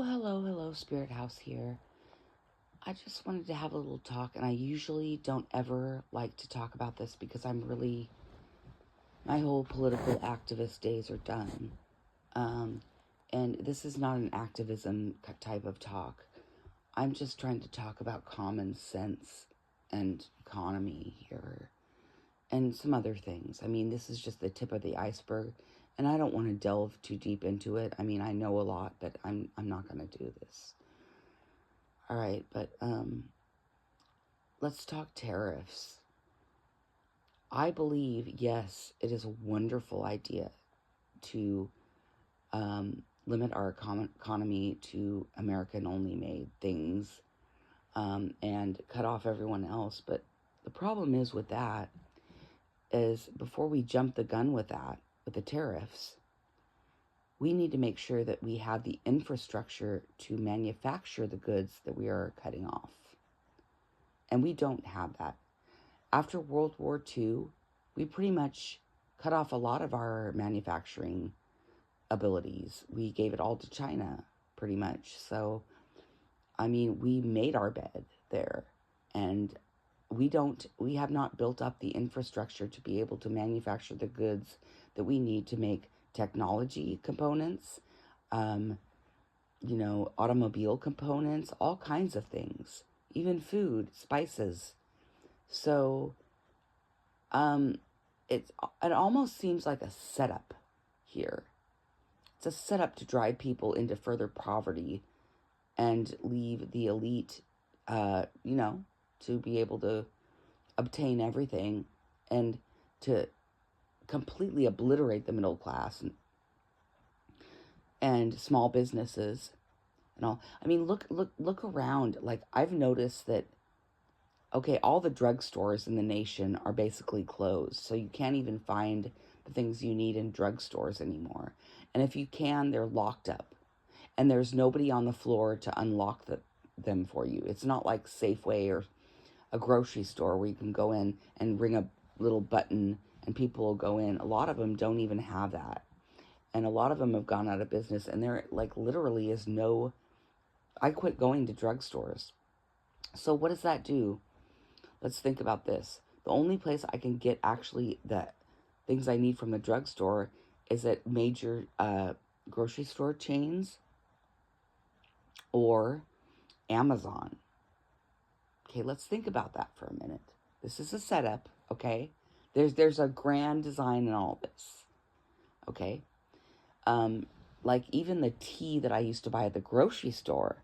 Hello, Spirit House here. I just wanted to have a little talk, and I usually don't ever like to talk about this because my whole political activist days are done. Um, and this is not an activism type of talk. I'm just trying to talk about common sense and economy here and some other things. I mean, this is just the tip of the iceberg, and I don't want to delve too deep into it. I mean, I know a lot, but I'm not going to do this. All right, but let's talk tariffs. I believe, yes, it is a wonderful idea to limit our economy to American only made things and cut off everyone else. But the problem is with that is before we jump the gun with that, with the tariffs, we need to make sure that we have the infrastructure to manufacture the goods that we are cutting off. And we don't have that. After World War II, we pretty much cut off a lot of our manufacturing abilities. We gave it all to China, pretty much. So, I mean, we made our bed there. And we have not built up the infrastructure to be able to manufacture the goods that we need to make technology components, um, automobile components, all kinds of things, even food, spices. So, um, it almost seems like a setup here. It's a setup to drive people into further poverty and leave the elite, to be able to obtain everything and to completely obliterate the middle class and small businesses and all. I mean, look around. Like, I've noticed that, okay, all the drugstores in the nation are basically closed. So you can't even find the things you need in drugstores anymore. And if you can, they're locked up. And there's nobody on the floor to unlock them for you. It's not like Safeway or a grocery store where you can go in and ring a little button and people will go in. A lot of them don't even have that. And a lot of them have gone out of business. And there, like, literally is no. I quit going to drugstores. So what does that do? Let's think about this. The only place I can get actually the things I need from the drugstore is at major grocery store chains or Amazon. Okay, let's think about that for a minute. This is a setup, okay? There's a grand design in all this, okay? Like even the tea that I used to buy at the grocery store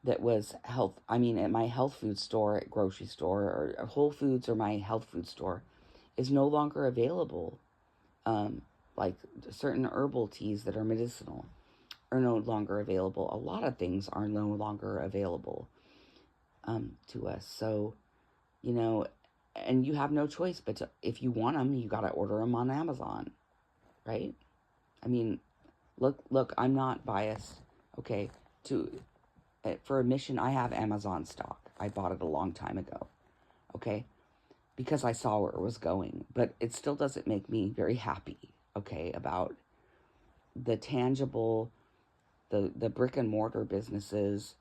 that was at my health food store at grocery store or Whole Foods or my health food store is no longer available. Like certain herbal teas that are medicinal are no longer available. A lot of things are no longer available to us. So, you know, and you have no choice but to, if you want them, you got to order them on Amazon, right? I mean, look, I'm not biased. Okay, to for admission, I have Amazon stock. I bought it a long time ago. Okay, because I saw where it was going, but it still doesn't make me very happy. Okay, about the tangible, the brick and mortar businesses,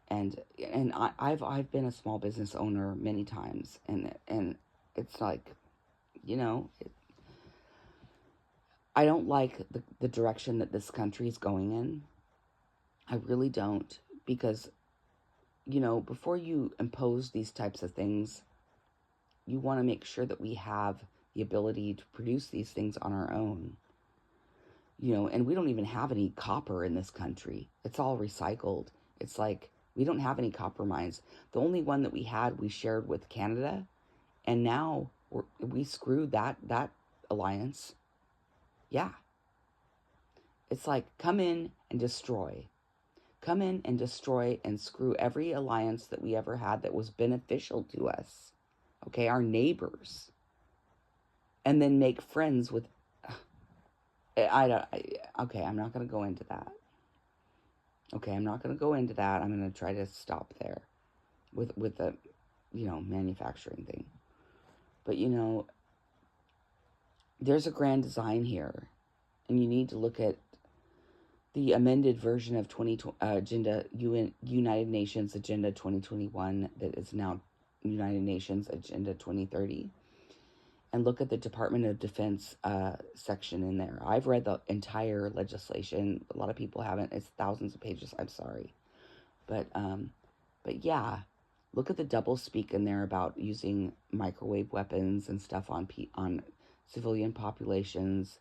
and I've been a small business owner many times, and it's like, you know, I don't like the direction that this country is going in. I really don't, because before you impose these types of things, you want to make sure that we have the ability to produce these things on our own. And we don't even have any copper in this country. It's all recycled. It's like we don't have any copper mines. The only one that we had, we shared with Canada, and now we screwed that alliance. Yeah. It's like come in and destroy. Come in and destroy and screw every alliance that we ever had that was beneficial to us. Okay, our neighbors. And then make friends with okay, I'm not going to go into that. Okay, I'm not going to go into that. I'm going to try to stop there with the, manufacturing thing. But, there's a grand design here. And you need to look at the amended version of United Nations Agenda 2021 that is now United Nations Agenda 2030, and look at the Department of Defense section in there. I've read the entire legislation. A lot of people haven't. It's thousands of pages. I'm sorry, but yeah, look at the double speak in there about using microwave weapons and stuff on civilian populations,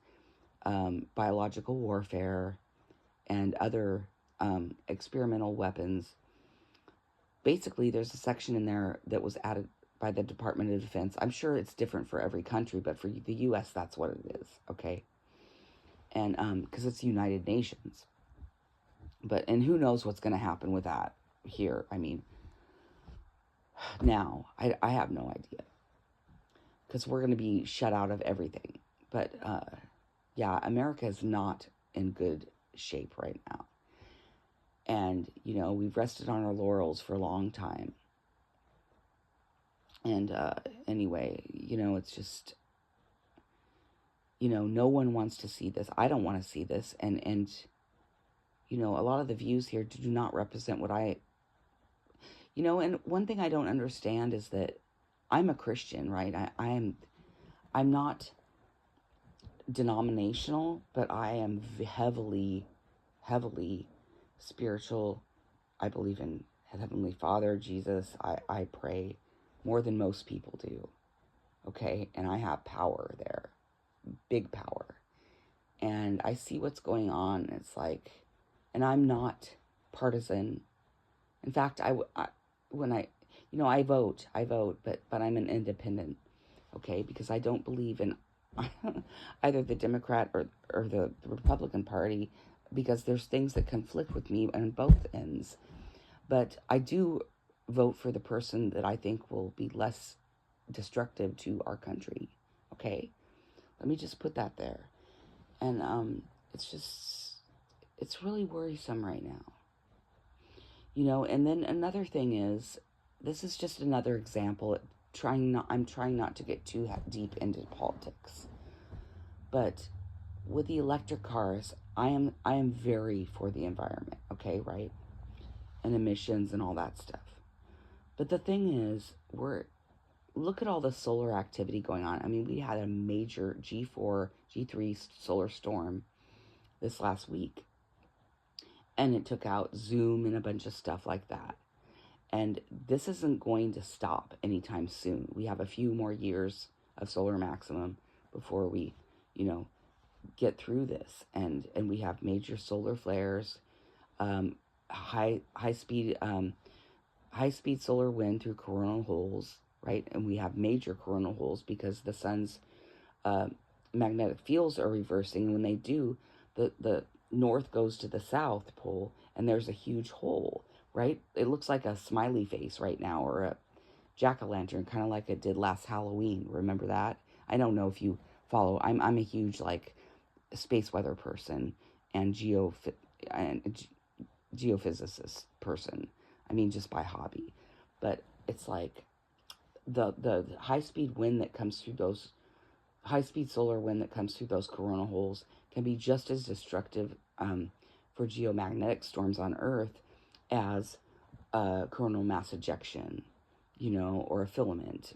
biological warfare, and other experimental weapons. Basically, there's a section in there that was added by the Department of Defense. I'm sure it's different for every country, but for the U.S., that's what it is, okay? And because it's United Nations. And who knows what's going to happen with that here? I mean, now, I have no idea. Because we're going to be shut out of everything. But, yeah, America is not in good shape right now. And, we've rested on our laurels for a long time. And anyway, it's just, no one wants to see this. I don't want to see this. And a lot of the views here do not represent what and one thing I don't understand is that I'm a Christian, right? I'm not denominational, but I am heavily spiritual. I believe in Heavenly Father, Jesus. I pray more than most people do, okay? And I have power there, big power. And I see what's going on. It's like, and I'm not partisan. In fact, I vote, but I'm an independent, okay? Because I don't believe in either the Democrat or the Republican Party, because there's things that conflict with me on both ends. But I do vote for the person that I think will be less destructive to our country, okay? Let me just put that there. And it's really worrisome right now. And then another thing is, this is just another example. I'm trying not to get too deep into politics. But with the electric cars, I am very for the environment, okay, right? And emissions and all that stuff. But the thing is, look at all the solar activity going on. I mean, we had a major G4, G3 solar storm this last week. And it took out Zoom and a bunch of stuff like that. And this isn't going to stop anytime soon. We have a few more years of solar maximum before we, get through this. And we have major solar flares, high speed solar wind through coronal holes, right? And we have major coronal holes because the sun's magnetic fields are reversing. And when they do, the north goes to the south pole, and there's a huge hole, right? It looks like a smiley face right now, or a jack-o'-lantern, kind of like it did last Halloween. Remember that? I don't know if you follow. I'm a huge space weather person and geophysicist person. I mean, just by hobby. But it's like the high-speed wind that comes through those high-speed solar wind that comes through those coronal holes can be just as destructive for geomagnetic storms on Earth as coronal mass ejection, or a filament,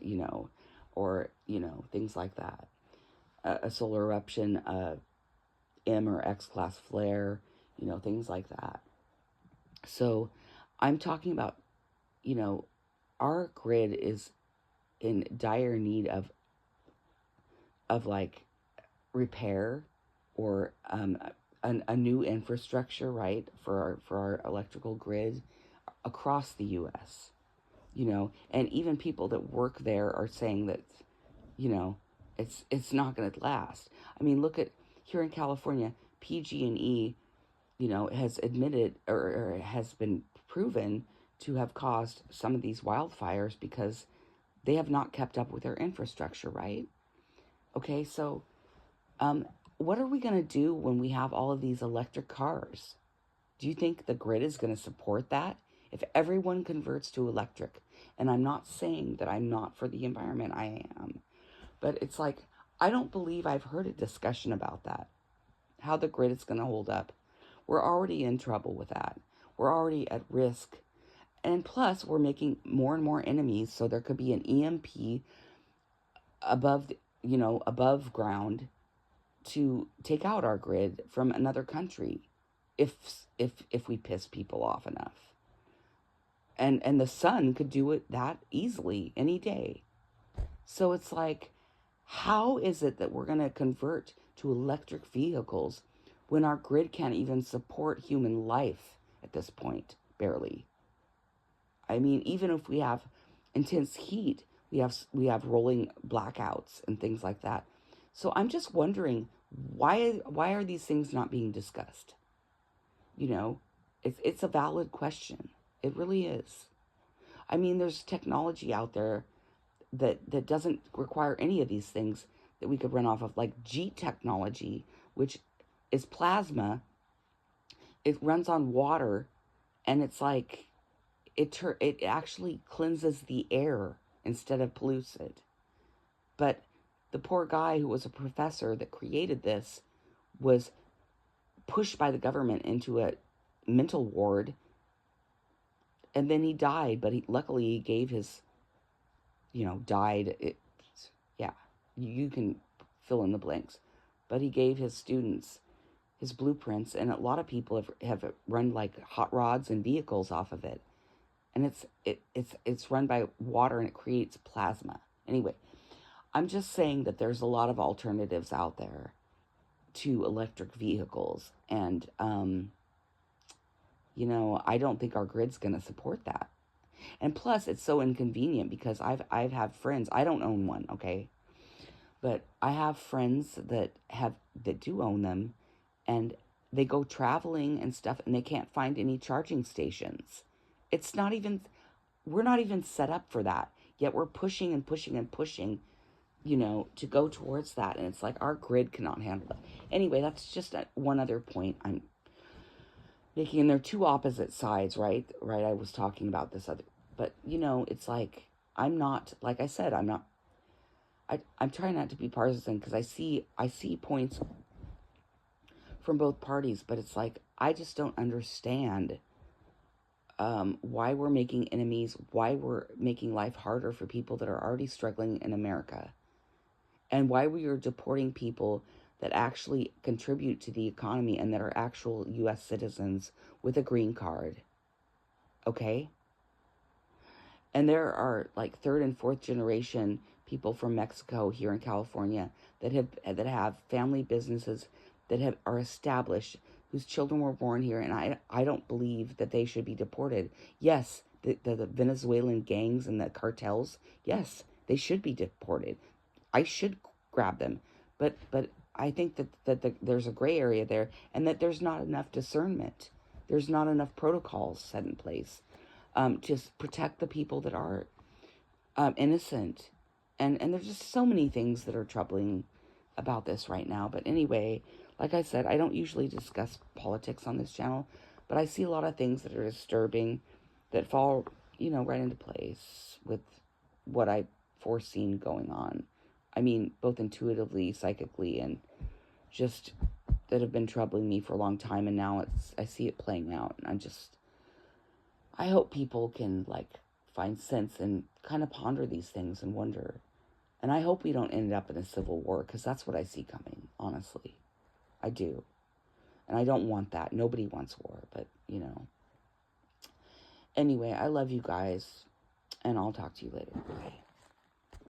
or, things like that. A solar eruption, M or X class flare, things like that. So I'm talking about, our grid is in dire need of repair, or a new infrastructure, right, for our electrical grid across the U.S. And even people that work there are saying that, it's not going to last. I mean, look at here in California, PG&E, has admitted or has been proven to have caused some of these wildfires because they have not kept up with their infrastructure, right? Okay, so what are we going to do when we have all of these electric cars? Do you think the grid is going to support that? If everyone converts to electric, and I'm not saying that I'm not for the environment, I am, but it's I don't believe I've heard a discussion about that, how the grid is going to hold up We're already in trouble with that. We're already at risk. And plus, we're making more and more enemies, so there could be an EMP above, above ground to take out our grid from another country if we piss people off enough. And the sun could do it that easily any day. So it's like, how is it that we're going to convert to electric vehicles when our grid can't even support human life at this point? Barely. I mean, even if we have intense heat, we have rolling blackouts and things like that. So I'm just wondering, why are these things not being discussed? You know, it's a valid question. It really is. I mean, there's technology out there that doesn't require any of these things that we could run off of, like G technology, which is plasma. It runs on water, and it's like it actually cleanses the air instead of pollutes it. But the poor guy who was a professor that created this was pushed by the government into a mental ward, and then he died. But luckily he gave his, died. Yeah, you can fill in the blanks. But he gave his students his blueprints, and a lot of people have run like hot rods and vehicles off of it. And it's run by water, and it creates plasma. Anyway, I'm just saying that there's a lot of alternatives out there to electric vehicles, and I don't think our grid's going to support that. And plus, it's so inconvenient because I've had friends. I don't own one, okay, but I have friends that do own them, and they go traveling and stuff, and they can't find any charging stations. It's not even We're not even set up for that. Yet we're pushing and pushing and pushing, to go towards that. And it's like our grid cannot handle it. Anyway, that's just one other point I'm making. And they're two opposite sides, right? Right. I was talking about this other, but it's like, like I said, I'm trying not to be partisan because I see points from both parties, but it's like, I just don't understand why we're making enemies, why we're making life harder for people that are already struggling in America, and why we are deporting people that actually contribute to the economy and that are actual U.S. citizens with a green card. Okay? And there are like third and fourth generation people from Mexico here in California that have family businesses that are established, whose children were born here, and I don't believe that they should be deported. Yes, the Venezuelan gangs and the cartels, yes, they should be deported. I should grab them, but I think that there's a gray area there, and that there's not enough discernment. There's not enough protocols set in place to protect the people that are innocent, and there's just so many things that are troubling about this right now. But anyway, like I said, I don't usually discuss politics on this channel, but I see a lot of things that are disturbing that fall, right into place with what I've foreseen going on. I mean, both intuitively, psychically, and just that have been troubling me for a long time, and now I see it playing out, and I hope people can find sense and kind of ponder these things and wonder. And I hope we don't end up in a civil war, because that's what I see coming, honestly. I do. And I don't want that. Nobody wants war, but, Anyway, I love you guys, and I'll talk to you later. Bye.